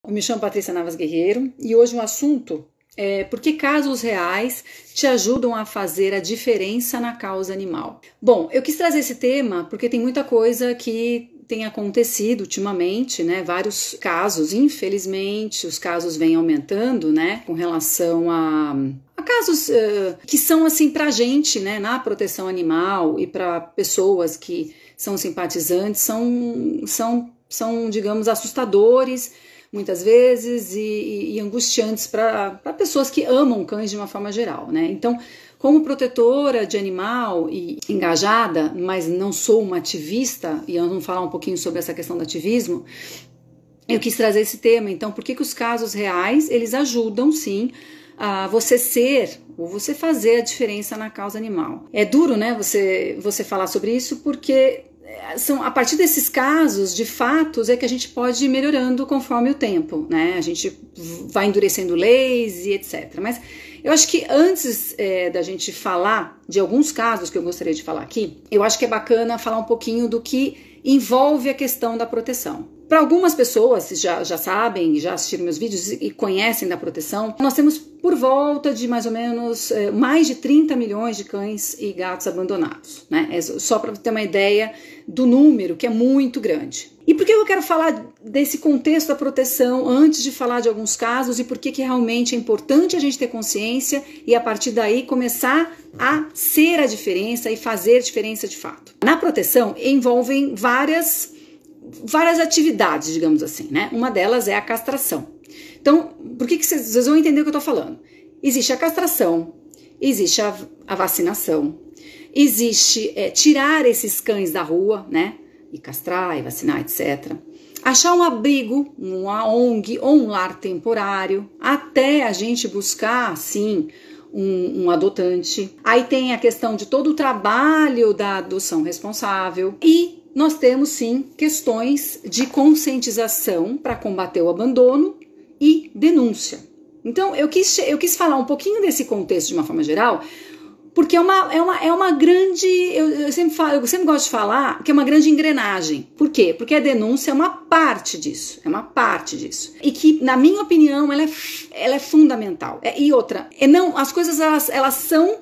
Eu me chamo Patrícia Navas Guerreiro e hoje o assunto é por que casos reais te ajudam a fazer a diferença na causa animal. Bom, eu quis trazer esse tema porque tem muita coisa que tem acontecido ultimamente, né? Vários casos, infelizmente, os casos vêm aumentando, né? Com relação a casos que são assim pra gente, né? Na proteção animal e para pessoas que são simpatizantes, são, digamos, assustadores muitas vezes e angustiantes para pessoas que amam cães de uma forma geral, né? Então, como protetora de animal e engajada, mas não sou uma ativista, e vamos falar um pouquinho sobre essa questão do ativismo, eu quis trazer esse tema. Então, por que os casos reais, eles ajudam, sim, a você ser ou você fazer a diferença na causa animal. É duro, né, você falar sobre isso, porque são a partir desses casos, de fatos, é que a gente pode ir melhorando conforme o tempo, né? A gente vai endurecendo leis e etc. Mas eu acho que antes da gente falar de alguns casos que eu gostaria de falar aqui, eu acho que é bacana falar um pouquinho do que envolve a questão da proteção. Para algumas pessoas, já sabem, já assistiram meus vídeos e conhecem da proteção, nós temos por volta de mais ou menos mais de 30 milhões de cães e gatos abandonados, né? É só para ter uma ideia do número, que é muito grande. E por que eu quero falar desse contexto da proteção antes de falar de alguns casos e por que realmente é importante a gente ter consciência e a partir daí começar a ser a diferença e fazer diferença de fato? Na proteção envolvem várias atividades, digamos assim, né? Uma delas é a castração. Então, por que vocês vão entender o que eu tô falando? Existe a castração, existe a vacinação, existe tirar esses cães da rua, né? E castrar, e vacinar, etc. Achar um abrigo, uma ONG ou um lar temporário, até a gente buscar, assim, um adotante. Aí tem a questão de todo o trabalho da adoção responsável e nós temos, sim, questões de conscientização para combater o abandono e denúncia. Então, eu quis falar um pouquinho desse contexto de uma forma geral, porque é uma grande... Eu sempre gosto de falar que é uma grande engrenagem. Por quê? Porque a denúncia é uma parte disso. E que, na minha opinião, ela é fundamental. E outra, as coisas elas são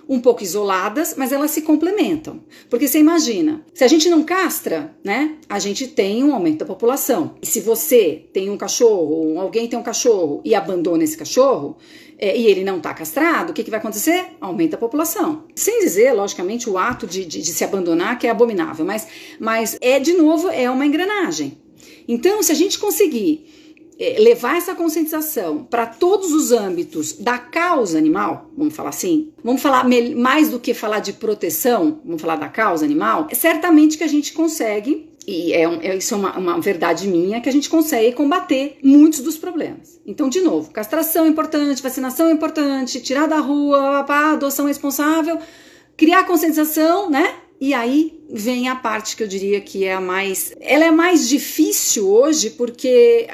um pouco isoladas, mas elas se complementam. Porque você imagina, se a gente não castra, né, a gente tem um aumento da população. E se você tem um cachorro, ou alguém tem um cachorro e abandona esse cachorro, e ele não está castrado, o que vai acontecer? Aumenta a população. Sem dizer, logicamente, o ato de se abandonar, que é abominável, mas de novo, é uma engrenagem. Então, se a gente conseguir levar essa conscientização para todos os âmbitos da causa animal, vamos falar assim, vamos falar mais do que falar de proteção, vamos falar da causa animal, certamente que a gente consegue, e isso é uma verdade minha, que a gente consegue combater muitos dos problemas. Então, de novo, castração é importante, vacinação é importante, tirar da rua, adoção responsável, criar conscientização, né? E aí vem a parte que eu diria que ela é mais difícil hoje porque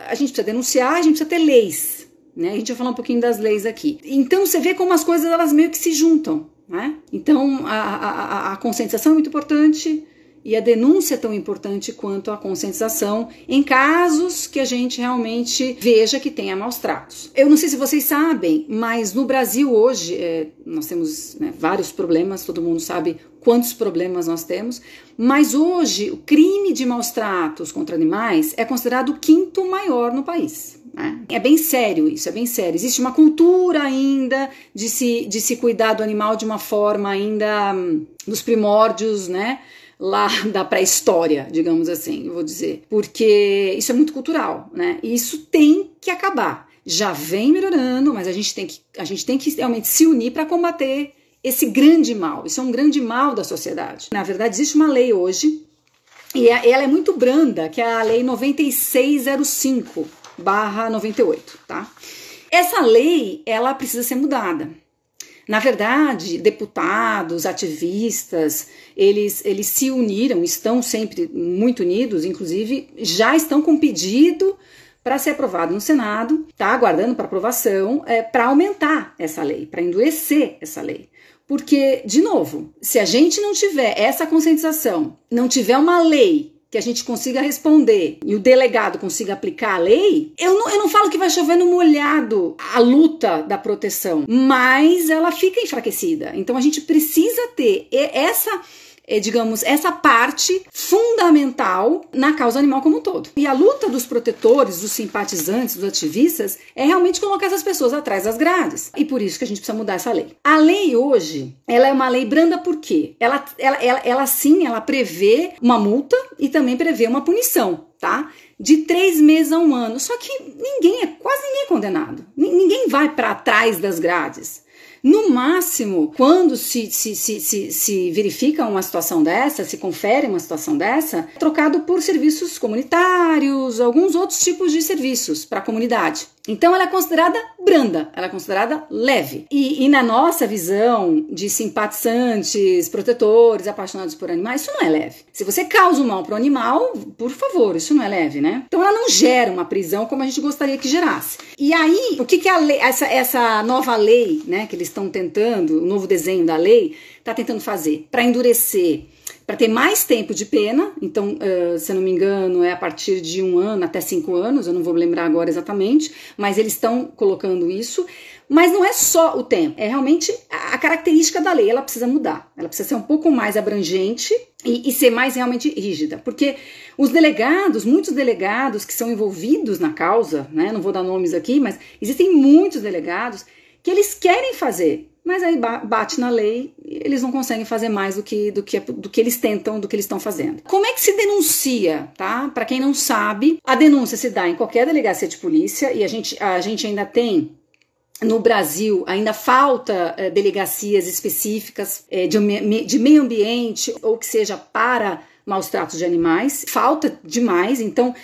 a gente precisa denunciar, a gente precisa ter leis, né? A gente vai falar um pouquinho das leis aqui. Então você vê como as coisas elas meio que se juntam, né? Então a conscientização é muito importante e a denúncia é tão importante quanto a conscientização em casos que a gente realmente veja que tenha maus tratos. Eu não sei se vocês sabem, mas no Brasil hoje nós temos, né, vários problemas, todo mundo sabe quantos problemas nós temos, mas hoje o crime de maus tratos contra animais é considerado o 5º maior no país. Né? É bem sério isso, é bem sério. Existe uma cultura ainda de se cuidar do animal de uma forma ainda dos primórdios, né? Lá da pré-história, digamos assim, eu vou dizer, porque isso é muito cultural, né? E isso tem que acabar. Já vem melhorando, mas a gente tem que realmente se unir para combater esse grande mal. Isso é um grande mal da sociedade. Na verdade, existe uma lei hoje, e ela é muito branda, que é a Lei 9605/98, tá? Essa lei, ela precisa ser mudada. Na verdade, deputados, ativistas, eles se uniram, estão sempre muito unidos, inclusive já estão com pedido para ser aprovado no Senado, tá aguardando para aprovação, para aumentar essa lei, para endurecer essa lei. Porque, de novo, se a gente não tiver essa conscientização, não tiver uma lei que a gente consiga responder e o delegado consiga aplicar a lei, eu não falo que vai chover no molhado a luta da proteção, mas ela fica enfraquecida. Então a gente precisa ter essa parte fundamental na causa animal como um todo. E a luta dos protetores, dos simpatizantes, dos ativistas, é realmente colocar essas pessoas atrás das grades. E por isso que a gente precisa mudar essa lei. A lei hoje, ela é uma lei branda por quê? Ela sim, ela prevê uma multa e também prevê uma punição, tá? De 3 meses a 1 ano. Só que quase ninguém é condenado. Ninguém vai para trás das grades. No máximo, quando se verifica uma situação dessa, se confere uma situação dessa, é trocado por serviços comunitários, alguns outros tipos de serviços para a comunidade. Então ela é considerada branda, ela é considerada leve. E na nossa visão de simpatizantes, protetores, apaixonados por animais, isso não é leve. Se você causa um mal para o animal, por favor, isso não é leve, né? Então ela não gera uma prisão como a gente gostaria que gerasse. E aí, o que a lei, essa nova lei, né, que eles estão tentando, o novo desenho da lei, está tentando fazer? Para endurecer, para ter mais tempo de pena. Então, se eu não me engano, é a partir de 1 ano até 5 anos, eu não vou lembrar agora exatamente, mas eles estão colocando isso. Mas não é só o tempo, é realmente a característica da lei, ela precisa mudar, ela precisa ser um pouco mais abrangente e ser mais realmente rígida, porque os delegados, muitos delegados que são envolvidos na causa, né, não vou dar nomes aqui, mas existem muitos delegados que eles querem fazer, mas aí bate na lei e eles não conseguem fazer mais do que eles tentam, do que eles estão fazendo. Como é que se denuncia, tá? Para quem não sabe, a denúncia se dá em qualquer delegacia de polícia e a gente ainda tem, no Brasil, ainda falta delegacias específicas de meio ambiente ou que seja para maus tratos de animais. Falta demais, então,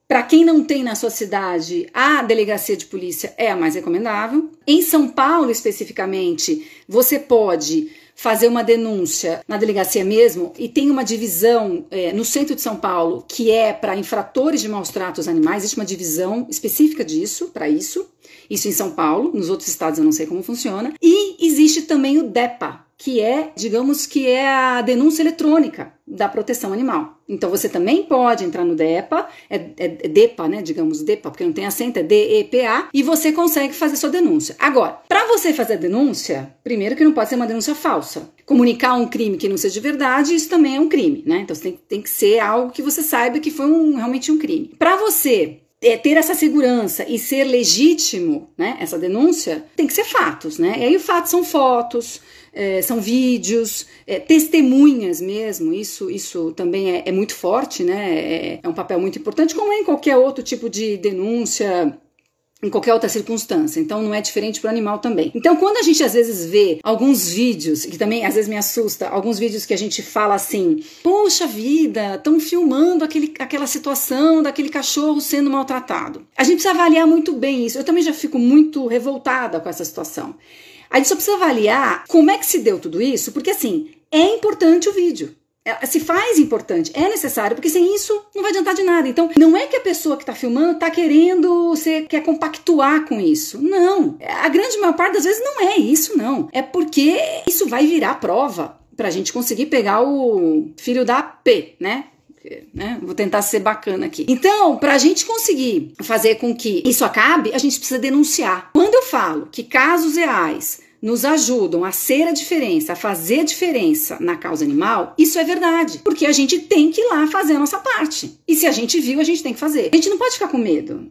para quem não tem na sua cidade, a delegacia de polícia é a mais recomendável. Em São Paulo, especificamente, você pode fazer uma denúncia na delegacia mesmo e tem uma divisão no centro de São Paulo que é para infratores de maus tratos animais. Existe uma divisão específica disso, para isso em São Paulo. Nos outros estados eu não sei como funciona. E existe também o DEPA, que digamos que é a denúncia eletrônica da proteção animal. Então você também pode entrar no DEPA, é DEPA, né, digamos DEPA, porque não tem acento, é DEPA, e você consegue fazer sua denúncia. Agora, para você fazer a denúncia, primeiro que não pode ser uma denúncia falsa. Comunicar um crime que não seja de verdade, isso também é um crime, né? Então você tem que ser algo que você saiba que foi realmente um crime. Para você ter essa segurança e ser legítimo, né, essa denúncia, tem que ser fatos, né? E aí os fatos são fotos, são vídeos, testemunhas mesmo, isso também é muito forte, né? É um papel muito importante, como é em qualquer outro tipo de denúncia, em qualquer outra circunstância. Então não é diferente para o animal também. Então quando a gente às vezes vê alguns vídeos, que também às vezes me assusta, alguns vídeos que a gente fala assim, poxa vida, estão filmando aquela situação daquele cachorro sendo maltratado. A gente precisa avaliar muito bem isso. Eu também já fico muito revoltada com essa situação. A gente só precisa avaliar como é que se deu tudo isso, porque assim, é importante o vídeo. Se faz importante, é necessário, porque sem isso não vai adiantar de nada. Então, não é que a pessoa que está filmando está quer compactuar com isso. Não. A grande maior parte das vezes não é isso, não. É porque isso vai virar prova para a gente conseguir pegar o filho da P, né? Vou tentar ser bacana aqui. Então, para a gente conseguir fazer com que isso acabe, a gente precisa denunciar. Quando eu falo que casos reais nos ajudam a ser a diferença, a fazer a diferença na causa animal, isso é verdade. Porque a gente tem que ir lá fazer a nossa parte. E se a gente viu, a gente tem que fazer. A gente não pode ficar com medo.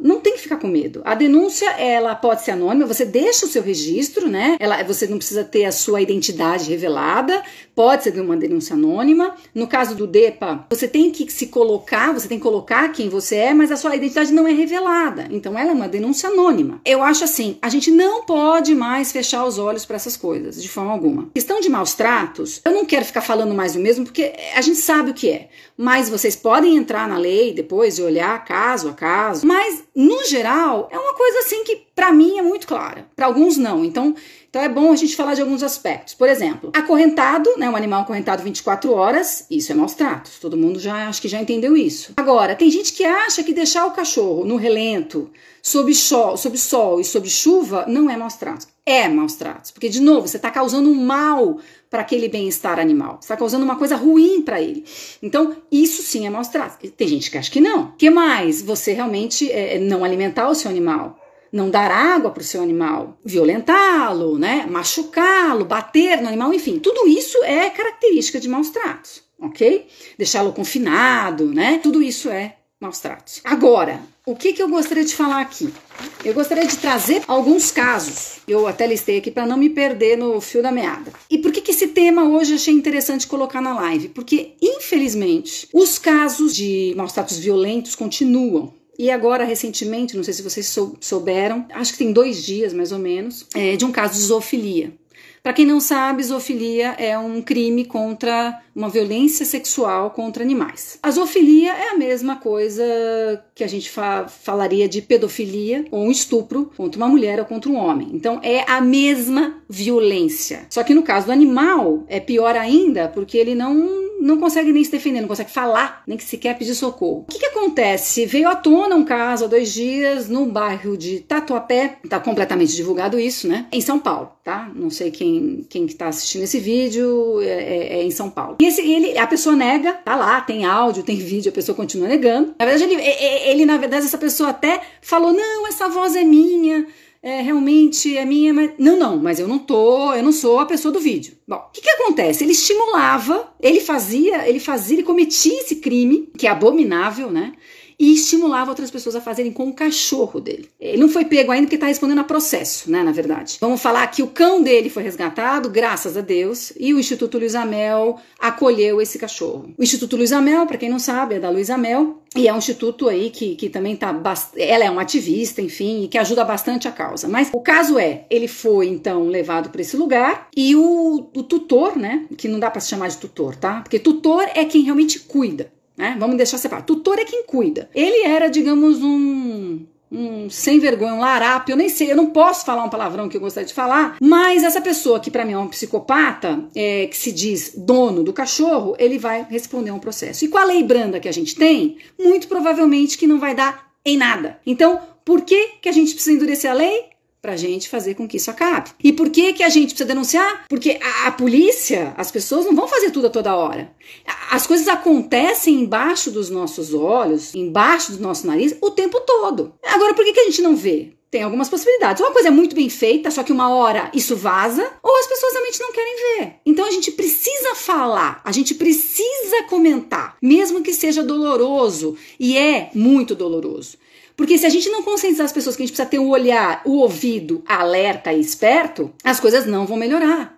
Não tem que ficar com medo. A denúncia, ela pode ser anônima, você deixa o seu registro, né? Você não precisa ter a sua identidade revelada, pode ser uma denúncia anônima. No caso do DEPA, você tem que se colocar, você tem que colocar quem você é, mas a sua identidade não é revelada. Então ela é uma denúncia anônima. Eu acho assim, a gente não pode mais fechar os olhos para essas coisas, de forma alguma. Questão de maus tratos, eu não quero ficar falando mais do mesmo, porque a gente sabe o que é. Mas vocês podem entrar na lei depois e olhar caso a caso. Mas, no geral, é uma coisa assim que, para mim, é muito clara. Para alguns, não. Então é bom a gente falar de alguns aspectos. Por exemplo, acorrentado, né, um animal acorrentado 24 horas, isso é maus tratos. Todo mundo acho que já entendeu isso. Agora, tem gente que acha que deixar o cachorro no relento, sob sol e sob chuva, não é maus tratos. é maus tratos, porque de novo você está causando um mal para aquele bem-estar animal, você está causando uma coisa ruim para ele. Então isso sim é maus tratos. Tem gente que acha que não. O que mais? Você realmente não alimentar o seu animal, não dar água para o seu animal, violentá-lo, né? Machucá-lo, bater no animal, enfim, tudo isso é característica de maus tratos, ok? Deixá-lo confinado, né? Tudo isso é maus tratos. Agora, o que eu gostaria de falar aqui? Eu gostaria de trazer alguns casos. Eu até listei aqui para não me perder no fio da meada. E por que esse tema hoje eu achei interessante colocar na live? Porque, infelizmente, os casos de maus tratos violentos continuam. E agora, recentemente, não sei se vocês souberam, acho que tem 2 dias mais ou menos, de um caso de zoofilia. Para quem não sabe, zoofilia é um crime contra uma violência sexual contra animais. A zoofilia é a mesma coisa que a gente falaria de pedofilia ou um estupro contra uma mulher ou contra um homem. Então é a mesma violência. Só que no caso do animal é pior ainda porque ele não consegue nem se defender, não consegue falar, nem que sequer pedir socorro. O que acontece? Veio à tona um caso há 2 dias no bairro de Tatuapé, tá completamente divulgado isso, né? Em São Paulo, tá? Não sei quem que tá assistindo esse vídeo, é em São Paulo. E a pessoa nega, tá lá, tem áudio, tem vídeo, a pessoa continua negando. Na verdade, na verdade, essa pessoa até falou, não, essa voz é minha, realmente é minha, mas... mas eu não sou a pessoa do vídeo. Bom, o que acontece? Ele estimulava, ele cometia esse crime, que é abominável, né? E estimulava outras pessoas a fazerem com o cachorro dele. Ele não foi pego ainda porque está respondendo a processo, né, na verdade. Vamos falar que o cão dele foi resgatado, graças a Deus, e o Instituto Luiza Mel acolheu esse cachorro. O Instituto Luiza Mel, para quem não sabe, é da Luiza Mel, e é um instituto aí que também tá... Ela é uma ativista, enfim, e que ajuda bastante a causa. Mas o caso ele foi, então, levado para esse lugar, e o tutor, né, que não dá para se chamar de tutor, tá? Porque tutor é quem realmente cuida. Né? Vamos deixar separado. Tutor é quem cuida. Ele era, digamos, um sem vergonha, um larápio, eu nem sei, eu não posso falar um palavrão que eu gostaria de falar, mas essa pessoa que pra mim é um psicopata, que se diz dono do cachorro, ele vai responder a um processo. E com a lei branda que a gente tem, muito provavelmente que não vai dar em nada. Então, por que a gente precisa endurecer a lei? Pra gente fazer com que isso acabe. E por que a gente precisa denunciar? Porque a polícia, as pessoas não vão fazer tudo a toda hora. As coisas acontecem embaixo dos nossos olhos, embaixo do nosso nariz, o tempo todo. Agora, por que a gente não vê? Tem algumas possibilidades. Ou a coisa é muito bem feita, só que uma hora isso vaza, ou as pessoas realmente não querem ver. Então a gente precisa falar, a gente precisa comentar, mesmo que seja doloroso, e é muito doloroso. Porque se a gente não conscientizar as pessoas que a gente precisa ter o olhar, o ouvido alerta e esperto, as coisas não vão melhorar.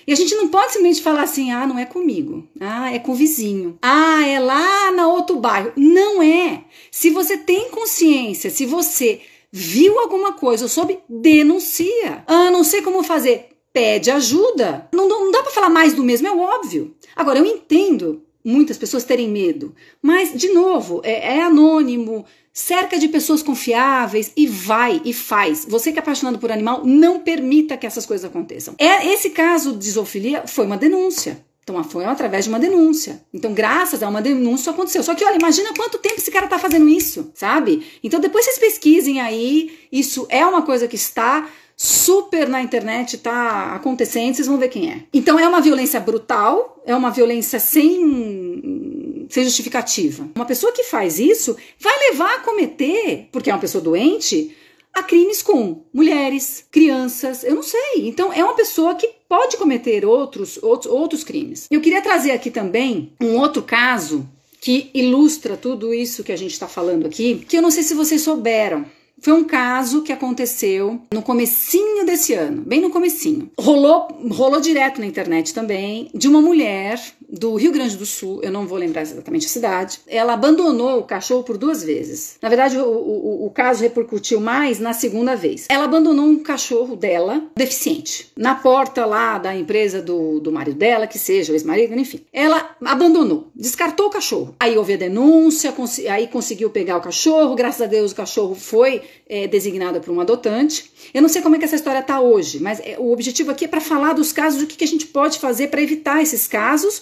E a gente não pode simplesmente falar assim, não é comigo, é com o vizinho, é lá na outro bairro. Não é. Se você tem consciência, se você viu alguma coisa ou soube, denuncia. Não sei como fazer, pede ajuda. Não dá pra falar mais do mesmo, é óbvio. Agora, eu entendo muitas pessoas terem medo, mas, de novo, é anônimo, cerca de pessoas confiáveis e vai e faz. Você que é apaixonado por animal, não permita que essas coisas aconteçam. Esse caso de zoofilia foi uma denúncia. Então, foi através de uma denúncia. Então, graças a uma denúncia, isso aconteceu. Só que, olha, imagina quanto tempo esse cara tá fazendo isso, sabe? Então, depois vocês pesquisem aí. Isso é uma coisa que está super na internet, tá acontecendo, vocês vão ver quem é. Então, é uma violência brutal, é uma violência sem justificativa. Uma pessoa que faz isso vai levar a cometer, porque é uma pessoa doente, a crimes com mulheres, crianças, eu não sei. Então, é uma pessoa que pode cometer outros crimes. Eu queria trazer aqui também um outro caso que ilustra tudo isso que a gente está falando aqui, que eu não sei se vocês souberam. Foi um caso que aconteceu no comecinho desse ano, bem no comecinho. Rolou direto na internet também, de uma mulher do Rio Grande do Sul, eu não vou lembrar exatamente a cidade. Ela abandonou o cachorro por 2 vezes. Na verdade, o caso repercutiu mais na segunda vez. Ela abandonou um cachorro dela, deficiente, na porta lá da empresa do marido dela, que seja o ex-marido, enfim. Ela abandonou, descartou o cachorro. Aí houve a denúncia, aí conseguiu pegar o cachorro, graças a Deus o cachorro foi designado por um adotante. Eu não sei como é que essa história está hoje, mas o objetivo aqui é para falar dos casos, do que a gente pode fazer para evitar esses casos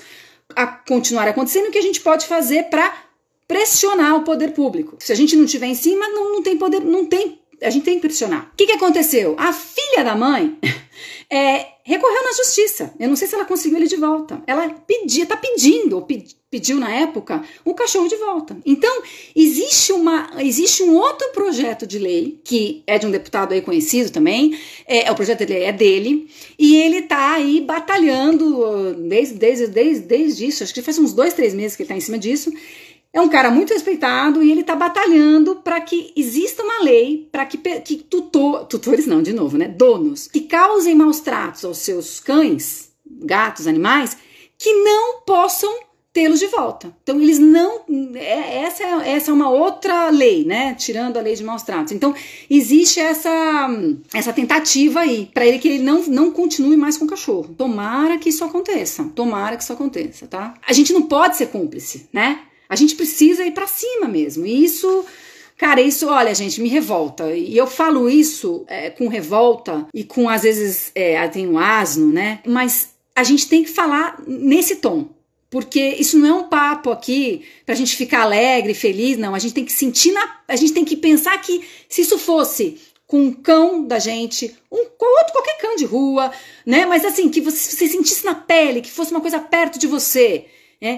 a continuar acontecendo, o que a gente pode fazer para pressionar o poder público. Se a gente não estiver em cima, não tem poder, não tem a gente tem que pressionar. O que aconteceu? A filha da mãe recorreu na justiça. Eu não sei se ela conseguiu ele de volta. Ela pediu na época, o cachorro de volta. Então, existe um outro projeto de lei, que é de um deputado aí conhecido também, o projeto de lei é dele, e ele tá aí batalhando desde isso, acho que faz uns 2-3 meses que ele tá em cima disso. É um cara muito respeitado e ele está batalhando para que exista uma lei para que tutores não, de novo, né? Donos que causem maus tratos aos seus cães, gatos, animais, que não possam tê-los de volta. Então eles não... Essa é uma outra lei, né? Tirando a lei de maus tratos. Então existe essa tentativa aí para ele que ele não continue mais com o cachorro. Tomara que isso aconteça. Tomara que isso aconteça, tá? A gente não pode ser cúmplice, né? A gente precisa ir pra cima mesmo. E isso, cara, olha, gente, me revolta. E eu falo isso com revolta e com, às vezes, tem um asno, né? Mas a gente tem que falar nesse tom. Porque isso não é um papo aqui pra gente ficar alegre, feliz, não. A gente tem que a gente tem que pensar que se isso fosse com um cão da gente, qualquer cão de rua, né? Mas assim, que você sentisse na pele, que fosse uma coisa perto de você.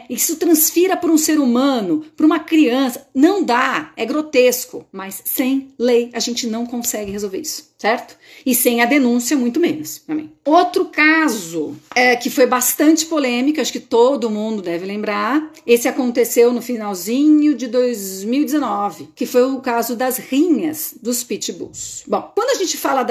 Isso transfira para um ser humano, para uma criança, não dá, é grotesco, mas sem lei a gente não consegue resolver isso, certo? E sem a denúncia muito menos também. Outro caso que foi bastante polêmico, acho que todo mundo deve lembrar, esse aconteceu no finalzinho de 2019, que foi o caso das rinhas dos pitbulls. Bom, quando a gente fala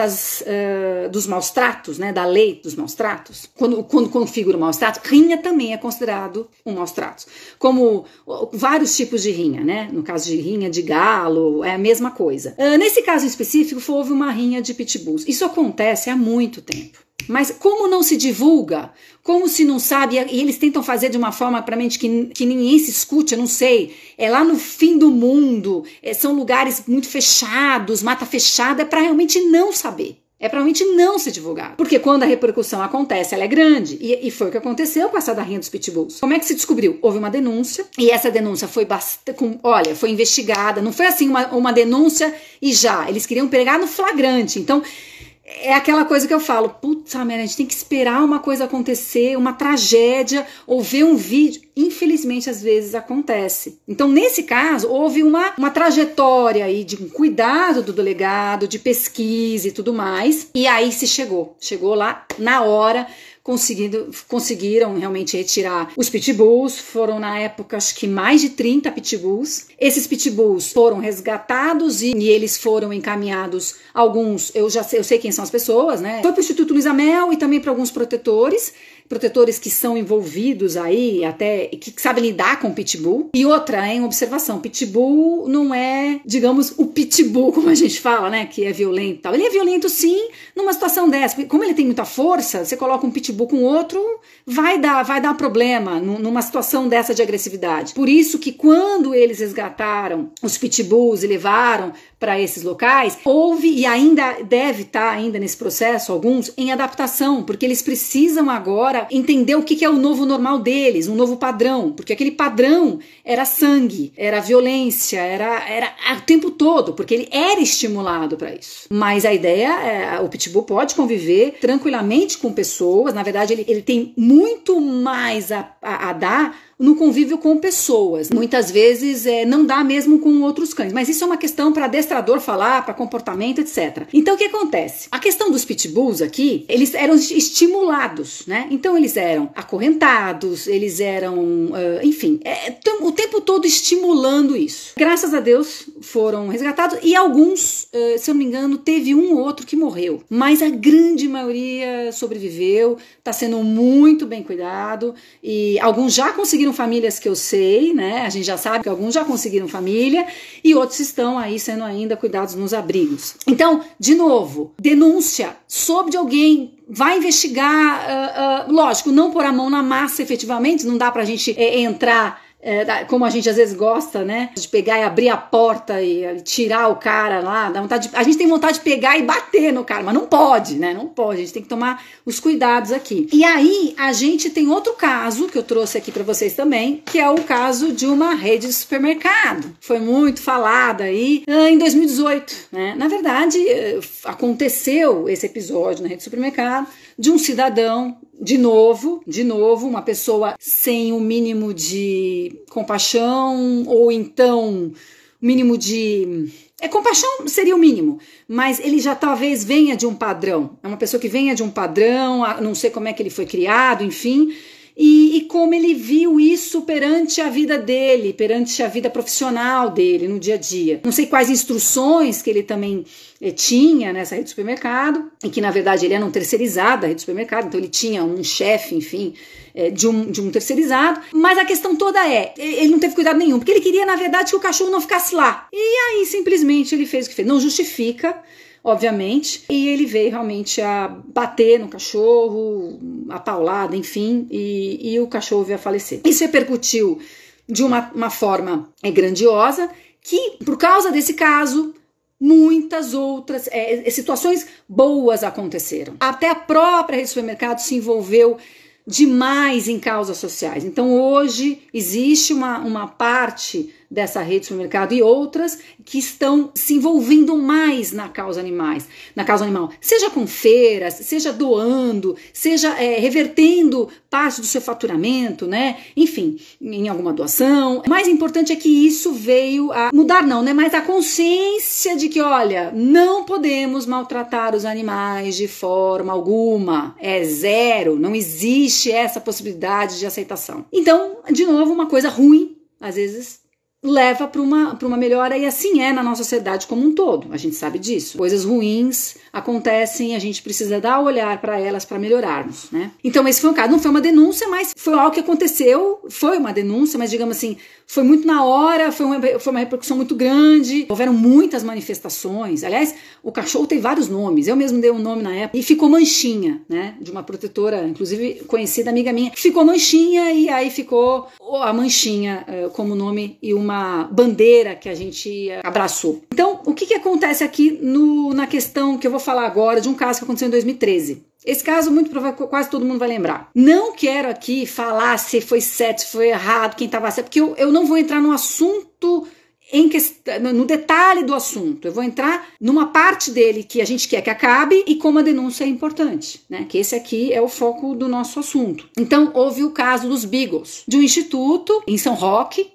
dos maus tratos, né, da lei dos maus tratos, quando configura o maus trato, rinha também é considerado um maus tratos, como vários tipos de rinha, né? No caso de rinha de galo, é a mesma coisa. Nesse caso em específico, houve uma rinha de pitbulls. Isso acontece há muito tempo. Mas como não se divulga, como se não sabe, e eles tentam fazer de uma forma aparentemente que ninguém se escute, eu não sei, é lá no fim do mundo, são lugares muito fechados, mata fechada, é para realmente não saber. É pra realmente não ser divulgado. Porque quando a repercussão acontece, ela é grande. E foi o que aconteceu com essa da rinha dos pitbulls. Como é que se descobriu? Houve uma denúncia. E essa denúncia foi foi investigada. Não foi assim uma denúncia e já. Eles queriam pegar no flagrante. Então, é aquela coisa que eu falo. Putz, a gente tem que esperar uma coisa acontecer, uma tragédia, ou ver um vídeo. Infelizmente, às vezes acontece. Então, nesse caso, houve uma trajetória aí de cuidado do delegado, de pesquisa e tudo mais. E aí se chegou lá na hora, conseguiram realmente retirar os pitbulls. Foram na época acho que mais de 30 pitbulls. Esses pitbulls foram resgatados e eles foram encaminhados, alguns, eu sei quem são as pessoas, né? Foi para o Instituto Luiza Mel e também para alguns protetores que são envolvidos aí, até que sabem lidar com o pitbull. E outra, em observação, pitbull não é, digamos, o pitbull, como a gente fala, né, que é violento e tal. Ele é violento sim, numa situação dessa. Como ele tem muita força, você coloca um pitbull com outro, vai dar problema numa situação dessa de agressividade. Por isso que quando eles resgataram os pitbulls e levaram para esses locais, houve e ainda deve estar ainda nesse processo, alguns, em adaptação, porque eles precisam agora entender o que é o novo normal deles, um novo padrão, porque aquele padrão era sangue, era violência, era o tempo todo, porque ele era estimulado para isso. Mas a ideia o pitbull pode conviver tranquilamente com pessoas, na verdade ele tem muito mais a dar no convívio com pessoas. Muitas vezes não dá mesmo com outros cães, mas isso é uma questão para adestrador falar, para comportamento, etc. Então o que acontece? A questão dos pitbulls aqui, eles eram estimulados, né? Então eles eram acorrentados, eles eram, enfim, o tempo todo estimulando isso. Graças a Deus foram resgatados e alguns, se eu não me engano, teve um ou outro que morreu, mas a grande maioria sobreviveu, está sendo muito bem cuidado e alguns já conseguiram famílias que eu sei, né? A gente já sabe que alguns já conseguiram família e outros estão aí sendo ainda cuidados nos abrigos. Então, de novo, denúncia, soube de alguém, vai investigar, lógico, não pôr a mão na massa efetivamente, não dá pra gente entrar como a gente às vezes gosta, né, de pegar e abrir a porta e tirar o cara lá, a gente tem vontade de pegar e bater no cara, mas não pode, né, não pode, a gente tem que tomar os cuidados aqui. E aí a gente tem outro caso que eu trouxe aqui para vocês também, que é o caso de uma rede de supermercado. Foi muito falada aí em 2018, né? Na verdade, aconteceu esse episódio na rede de supermercado de um cidadão, de novo, uma pessoa sem o mínimo de compaixão, ou então o mínimo de... compaixão seria o mínimo, mas ele já talvez venha de um padrão. É uma pessoa que venha de um padrão, não sei como é que ele foi criado, enfim... E como ele viu isso perante a vida dele, perante a vida profissional dele no dia a dia. Não sei quais instruções que ele também tinha nessa rede de supermercado, e que na verdade ele era um terceirizado da rede de supermercado, então ele tinha um chefe, enfim, de um terceirizado. Mas a questão toda ele não teve cuidado nenhum, porque ele queria na verdade que o cachorro não ficasse lá. E aí simplesmente ele fez o que fez. Não justifica, obviamente, e ele veio realmente a bater no cachorro, a paulada, enfim, e o cachorro veio a falecer. Isso repercutiu de uma forma grandiosa, que por causa desse caso, muitas outras situações boas aconteceram. Até a própria rede de supermercado se envolveu demais em causas sociais. Então hoje existe uma parte dessa rede de supermercado e outras que estão se envolvendo mais na causa animal, seja com feiras, seja doando, seja revertendo parte do seu faturamento, né? Enfim, em alguma doação. O mais importante é que isso veio a mudar, não, né? Mas a consciência de que, olha, não podemos maltratar os animais de forma alguma. É zero, não existe essa possibilidade de aceitação. Então, de novo, uma coisa ruim, às vezes leva para uma melhora, e assim é na nossa sociedade como um todo, a gente sabe disso. Coisas ruins acontecem, a gente precisa dar o olhar para elas para melhorarmos, né? Então esse foi um caso, não foi uma denúncia, mas foi algo que aconteceu, foi uma denúncia, mas digamos assim, foi muito na hora, foi uma repercussão muito grande, houveram muitas manifestações. Aliás, o cachorro tem vários nomes, eu mesmo dei um nome na época, e ficou Manchinha, né, de uma protetora, inclusive conhecida, amiga minha, ficou Manchinha, e aí ficou a Manchinha como nome e uma bandeira que a gente abraçou. Então, o que acontece aqui na questão que eu vou falar agora, de um caso que aconteceu em 2013. Esse caso, muito provável, quase todo mundo vai lembrar. Não quero aqui falar se foi certo, se foi errado, quem estava certo, porque eu não vou entrar no assunto, no detalhe do assunto. Eu vou entrar numa parte dele que a gente quer que acabe e como a denúncia é importante, né? Que esse aqui é o foco do nosso assunto. Então, houve o caso dos Beagles, de um instituto em São Roque,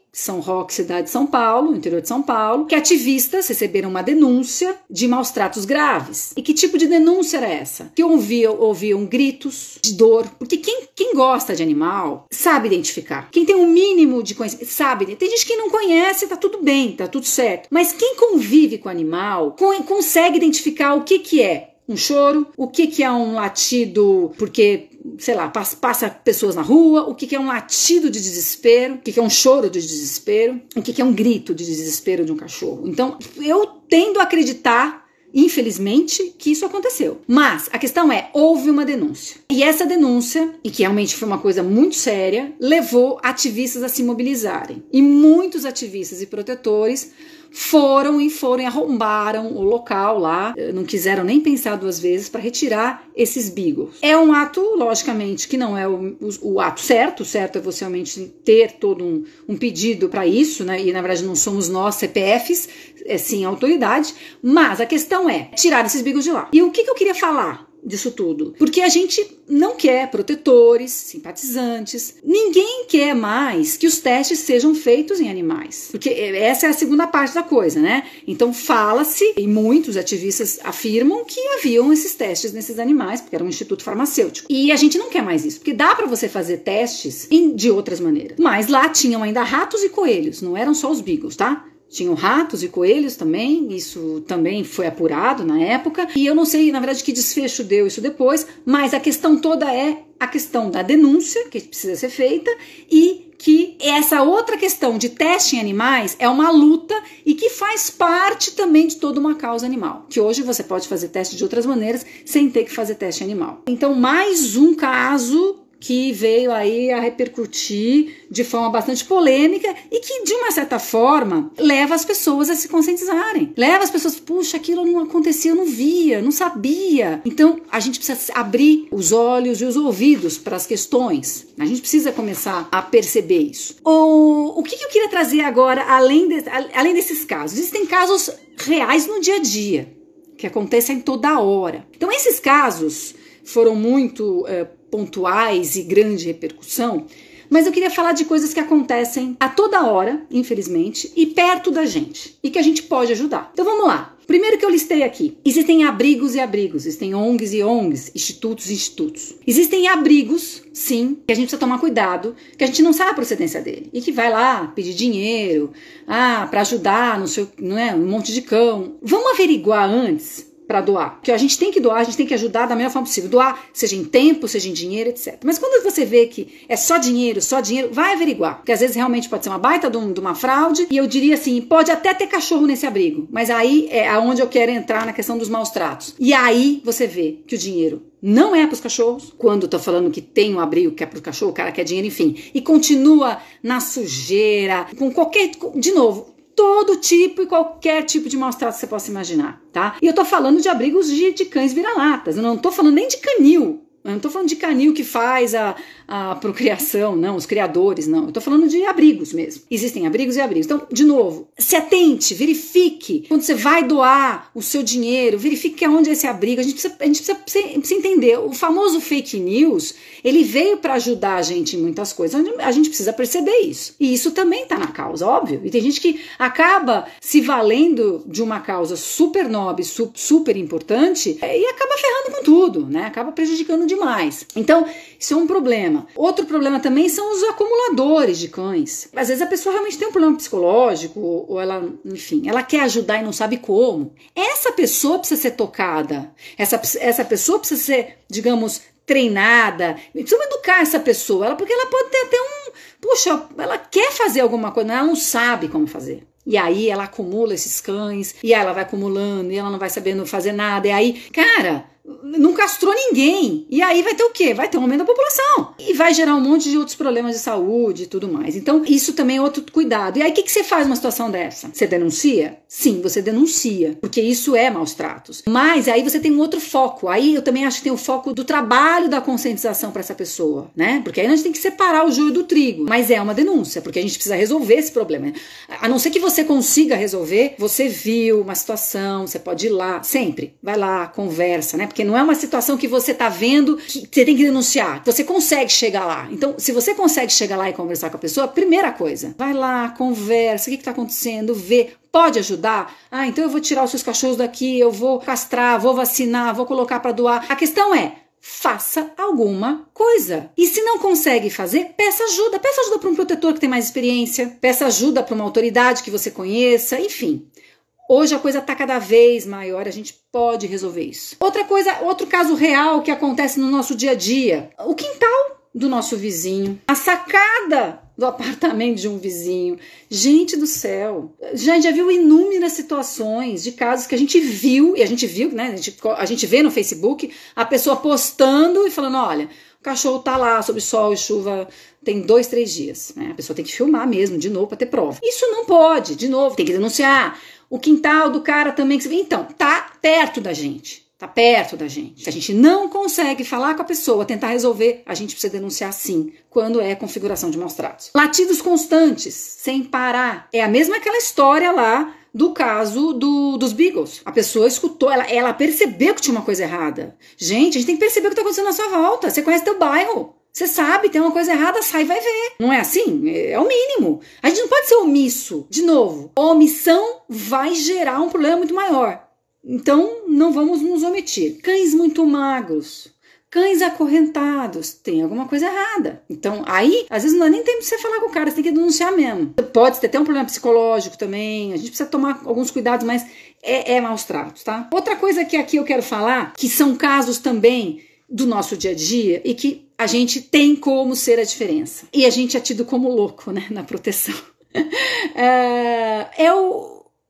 cidade de São Paulo, interior de São Paulo, que ativistas receberam uma denúncia de maus tratos graves. E que tipo de denúncia era essa? Que ouviam gritos de dor, porque quem gosta de animal sabe identificar. Quem tem um mínimo de conhecimento sabe. Tem gente que não conhece, tá tudo bem, tá tudo certo. Mas quem convive com o animal consegue identificar o que é um choro, o que é um latido, porque, sei lá, passa pessoas na rua, o que é um latido de desespero, o que é um choro de desespero, o que é um grito de desespero de um cachorro. Então, eu tendo a acreditar, infelizmente, que isso aconteceu. Mas a questão houve uma denúncia. E essa denúncia, e que realmente foi uma coisa muito séria, levou ativistas a se mobilizarem. E muitos ativistas e protetores foram e arrombaram o local lá, não quiseram nem pensar duas vezes para retirar esses Beagles. É um ato, logicamente, que não é o ato certo. O certo é você realmente ter todo um pedido para isso, né? E na verdade não somos nós, CPFs, é sim a autoridade, mas a questão é tirar esses Beagles de lá. E o que eu queria falar disso tudo? Porque a gente não quer protetores, simpatizantes, ninguém quer mais que os testes sejam feitos em animais, porque essa é a segunda parte da coisa, né? Então fala-se, e muitos ativistas afirmam que haviam esses testes nesses animais, porque era um instituto farmacêutico, e a gente não quer mais isso, porque dá para você fazer testes de outras maneiras, mas lá tinham ainda ratos e coelhos, não eram só os Beagles, tá? Tinham ratos e coelhos também, isso também foi apurado na época, e eu não sei, na verdade, que desfecho deu isso depois, mas a questão toda é a questão da denúncia, que precisa ser feita, e que essa outra questão de teste em animais é uma luta e que faz parte também de toda uma causa animal, que hoje você pode fazer teste de outras maneiras sem ter que fazer teste animal. Então, mais um caso que veio aí a repercutir de forma bastante polêmica e que, de uma certa forma, leva as pessoas a se conscientizarem. Leva as pessoas, puxa, aquilo não acontecia, eu não via, não sabia. Então, a gente precisa abrir os olhos e os ouvidos para as questões. A gente precisa começar a perceber isso. O que eu queria trazer agora, além desses casos? Existem casos reais no dia a dia, que acontecem toda hora. Então, esses casos foram muito pontuais e grande repercussão, mas eu queria falar de coisas que acontecem a toda hora, infelizmente, e perto da gente, e que a gente pode ajudar. Então vamos lá. Primeiro que eu listei aqui, existem abrigos e abrigos, existem ONGs e ONGs, institutos e institutos. Existem abrigos, sim, que a gente precisa tomar cuidado, que a gente não sabe a procedência dele, e que vai lá pedir dinheiro, para ajudar, não é, um monte de cão. Vamos averiguar antes para doar, porque a gente tem que doar, a gente tem que ajudar da melhor forma possível, doar seja em tempo, seja em dinheiro, etc. Mas quando você vê que é só dinheiro, vai averiguar, porque às vezes realmente pode ser uma baita de uma fraude, e eu diria assim, pode até ter cachorro nesse abrigo, mas aí é aonde eu quero entrar na questão dos maus tratos. E aí você vê que o dinheiro não é para os cachorros, quando eu tô falando que tem um abrigo que é para o cachorro, o cara quer dinheiro, enfim, e continua na sujeira, de novo, todo tipo e qualquer tipo de maus tratos que você possa imaginar, tá? E eu tô falando de abrigos de cães vira-latas, eu não tô falando nem de canil, eu não tô falando de canil que faz a procriação, não, os criadores, não. Eu tô falando de abrigos mesmo. Existem abrigos e abrigos. Então, de novo, se atente, verifique. Quando você vai doar o seu dinheiro, verifique aonde é esse abrigo. A gente precisa entender. O famoso fake news, ele veio para ajudar a gente em muitas coisas. A gente precisa perceber isso. E isso também tá na causa, óbvio. E tem gente que acaba se valendo de uma causa super nobre, super importante, e acaba ferrando com tudo, né? Acaba prejudicando demais. Então, isso é um problema. Outro problema também são os acumuladores de cães. Às vezes a pessoa realmente tem um problema psicológico, ou ela, enfim, ela quer ajudar e não sabe como. Essa pessoa precisa ser tocada. Essa pessoa precisa ser, digamos, treinada. Precisamos educar essa pessoa, porque ela pode ter até puxa, ela quer fazer alguma coisa, mas ela não sabe como fazer. E aí ela acumula esses cães, e ela vai acumulando, e ela não vai sabendo fazer nada. E aí, cara, não castrou ninguém. E aí vai ter o quê? Vai ter um aumento da população. E vai gerar um monte de outros problemas de saúde e tudo mais. Então, isso também é outro cuidado. E aí, o que você faz numa situação dessa? Você denuncia? Sim, você denuncia. Porque isso é maus tratos. Mas aí você tem um outro foco. Aí eu também acho que tem o foco do trabalho da conscientização para essa pessoa, né? Porque aí a gente tem que separar o joio do trigo. Mas é uma denúncia, porque a gente precisa resolver esse problema. A não ser que você consiga resolver, você viu uma situação, você pode ir lá, sempre. Vai lá, conversa, né? Porque não é uma situação que você tá vendo que você tem que denunciar. Você consegue chegar lá. Então, se você consegue chegar lá e conversar com a pessoa, primeira coisa, vai lá, conversa, o que tá acontecendo, vê. Pode ajudar? Então eu vou tirar os seus cachorros daqui, eu vou castrar, vou vacinar, vou colocar para doar. A questão é, faça alguma coisa. E se não consegue fazer, peça ajuda. Peça ajuda para um protetor que tem mais experiência, peça ajuda para uma autoridade que você conheça, enfim. Hoje a coisa está cada vez maior, a gente pode resolver isso. Outra coisa, outro caso real que acontece no nosso dia a dia, o quintal do nosso vizinho, a sacada do apartamento de um vizinho. Gente do céu, já viu inúmeras situações de casos que a gente viu, e a gente viu, né? A gente vê no Facebook a pessoa postando e falando, olha, o cachorro tá lá sob sol e chuva tem 2, 3 dias. Né? A pessoa tem que filmar mesmo, de novo, para ter prova. Isso não pode, de novo, tem que denunciar. O quintal do cara também que você vê. Então, tá perto da gente. Tá perto da gente. Se a gente não consegue falar com a pessoa, tentar resolver, a gente precisa denunciar sim, quando é configuração de maus tratos. Latidos constantes, sem parar. É a mesma aquela história lá do caso dos Beagles. A pessoa escutou, ela percebeu que tinha uma coisa errada. Gente, a gente tem que perceber o que tá acontecendo na sua volta. Você conhece teu bairro. Você sabe, tem uma coisa errada, sai e vai ver. Não é assim? É o mínimo. A gente não pode ser omisso. De novo, omissão vai gerar um problema muito maior. Então, não vamos nos omitir. Cães muito magros, cães acorrentados, tem alguma coisa errada. Então, aí, às vezes não dá nem tempo de você falar com o cara, você tem que denunciar mesmo. Pode ter até um problema psicológico também, a gente precisa tomar alguns cuidados, mas é maus tratos, tá? Outra coisa que aqui eu quero falar, que são casos também do nosso dia a dia e que a gente tem como ser a diferença. E a gente é tido como louco, né, na proteção.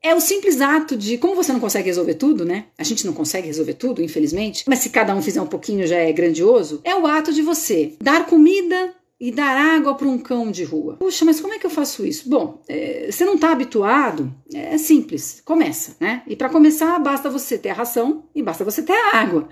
é o simples ato de, como você não consegue resolver tudo, né? A gente não consegue resolver tudo, infelizmente, mas se cada um fizer um pouquinho já é grandioso, é o ato de você dar comida e dar água para um cão de rua. Puxa, mas como é que eu faço isso? Bom, você não está habituado, é simples, começa, né? E para começar, basta você ter a ração e basta você ter a água.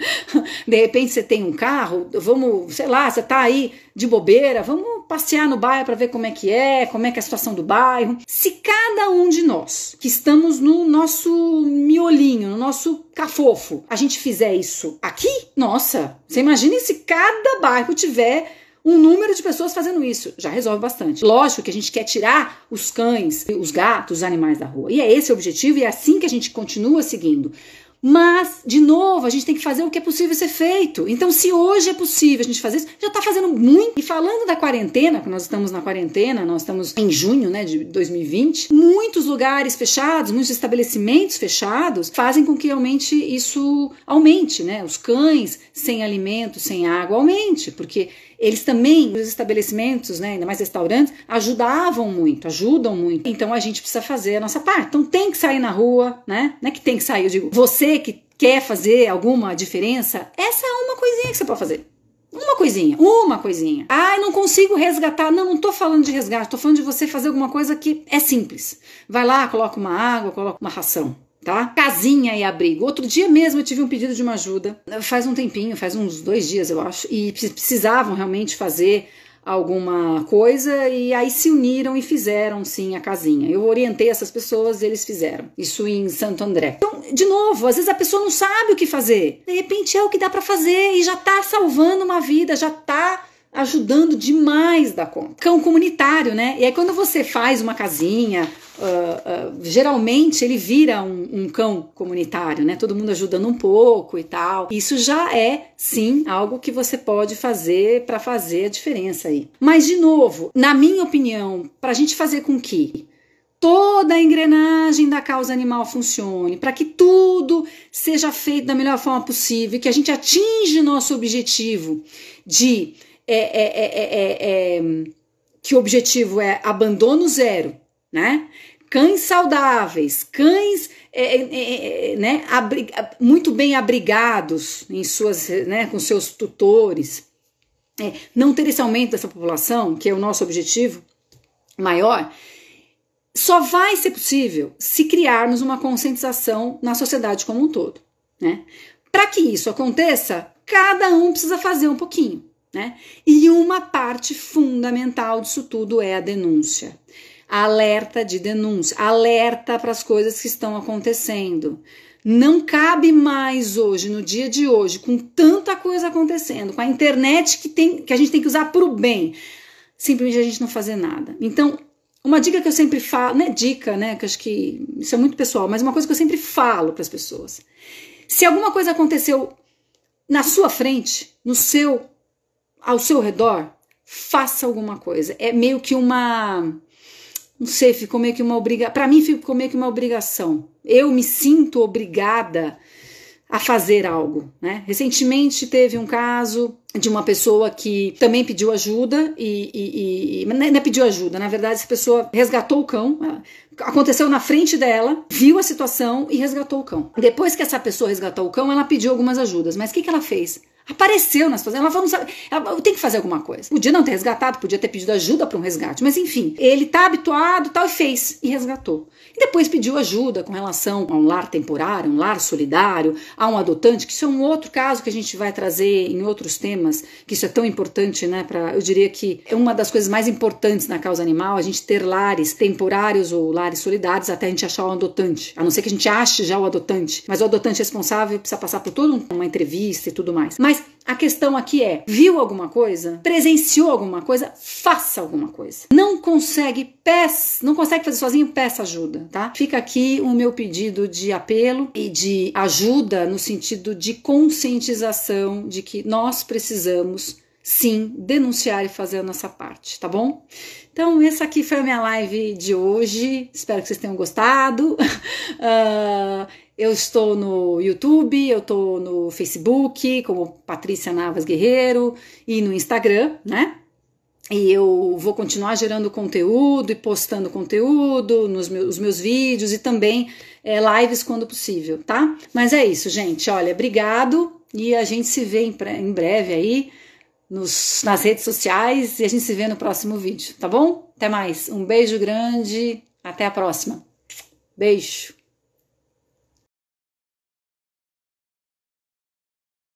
De repente você tem um carro, vamos, sei lá, você está aí de bobeira, vamos passear no bairro para ver como é a situação do bairro. Se cada um de nós, que estamos no nosso miolinho, no nosso cafofo, a gente fizer isso aqui, nossa, você imagina se cada bairro tiver um número de pessoas fazendo isso, já resolve bastante. Lógico que a gente quer tirar os cães, os gatos, os animais da rua. E é esse o objetivo e é assim que a gente continua seguindo. Mas, de novo, a gente tem que fazer o que é possível ser feito. Então, se hoje é possível a gente fazer isso, já está fazendo muito. E falando da quarentena, que nós estamos na quarentena, nós estamos em junho, né, de 2020, muitos lugares fechados, muitos estabelecimentos fechados, fazem com que realmente isso aumente, né? Os cães sem alimento, sem água, aumente, porque eles também, os estabelecimentos, né, ainda mais restaurantes, ajudam muito. Então a gente precisa fazer a nossa parte. Então tem que sair na rua, né? Não é que tem que sair, eu digo, você que quer fazer alguma diferença, essa é uma coisinha que você pode fazer. Uma coisinha. Ah, eu não consigo resgatar. Não tô falando de resgate, tô falando de você fazer alguma coisa que é simples. Vai lá, coloca uma água, coloca uma ração. Tá? Casinha e abrigo. Outro dia mesmo eu tive um pedido de uma ajuda, faz um tempinho, faz uns 2 dias eu acho, e precisavam realmente fazer alguma coisa e aí se uniram e fizeram sim a casinha. Eu orientei essas pessoas e eles fizeram. Isso em Santo André. Então, de novo, às vezes a pessoa não sabe o que fazer. De repente é o que dá pra fazer e já tá salvando uma vida, já tá ajudando demais da conta. Cão comunitário, né? E aí quando você faz uma casinha, geralmente ele vira um cão comunitário, né? Todo mundo ajudando um pouco e tal. Isso já é, sim, algo que você pode fazer para fazer a diferença aí. Mas, de novo, na minha opinião, para a gente fazer com que toda a engrenagem da causa animal funcione, para que tudo seja feito da melhor forma possível, que a gente atinja o nosso objetivo de que o objetivo é abandono zero, né? Cães saudáveis, cães né, muito bem abrigados em suas, né, com seus tutores, não ter esse aumento dessa população, que é o nosso objetivo maior, só vai ser possível se criarmos uma conscientização na sociedade como um todo, né? Para que isso aconteça, cada um precisa fazer um pouquinho, né? E uma parte fundamental disso tudo é a denúncia. Alerta de denúncia, alerta para as coisas que estão acontecendo. Não cabe mais hoje, no dia de hoje, com tanta coisa acontecendo, com a internet que a gente tem que usar para o bem, simplesmente a gente não fazer nada. Então, uma dica que eu sempre falo, não é dica, né, que eu acho que isso é muito pessoal, mas uma coisa que eu sempre falo para as pessoas. Se alguma coisa aconteceu na sua frente, ao seu redor, faça alguma coisa. É meio que não sei, ficou meio que uma obrigação. Para mim ficou meio que uma obrigação. Eu me sinto obrigada a fazer algo, né? Recentemente teve um caso de uma pessoa que também pediu ajuda não é pediu ajuda, na verdade essa pessoa resgatou o cão, aconteceu na frente dela, viu a situação e resgatou o cão. Depois que essa pessoa resgatou o cão, ela pediu algumas ajudas, mas o que ela fez? Apareceu na situação, ela falou, ela tem que fazer alguma coisa. Podia não ter resgatado, podia ter pedido ajuda para um resgate, mas enfim, ele tá habituado tal e fez, e resgatou. E depois pediu ajuda com relação a um lar temporário, um lar solidário, a um adotante, que isso é um outro caso que a gente vai trazer em outros temas, que isso é tão importante, né? Eu diria que é uma das coisas mais importantes na causa animal, a gente ter lares temporários ou lares solidários até a gente achar o adotante. A não ser que a gente ache já o adotante, mas o adotante responsável precisa passar por toda uma entrevista e tudo mais. Mas a questão aqui é, viu alguma coisa? Presenciou alguma coisa? Faça alguma coisa. Não consegue fazer sozinho? Peça ajuda, tá? Fica aqui o meu pedido de apelo e de ajuda no sentido de conscientização de que nós precisamos, sim, denunciar e fazer a nossa parte, tá bom? Então, essa aqui foi a minha live de hoje. Espero que vocês tenham gostado. Eu estou no YouTube, eu estou no Facebook, como Patrícia Navas Guerreiro, e no Instagram, né? E eu vou continuar gerando conteúdo e postando conteúdo nos meus vídeos e também lives quando possível, tá? Mas é isso, gente. Olha, obrigado e a gente se vê em breve aí nas redes sociais e a gente se vê no próximo vídeo, tá bom? Até mais. Um beijo grande. Até a próxima. Beijo.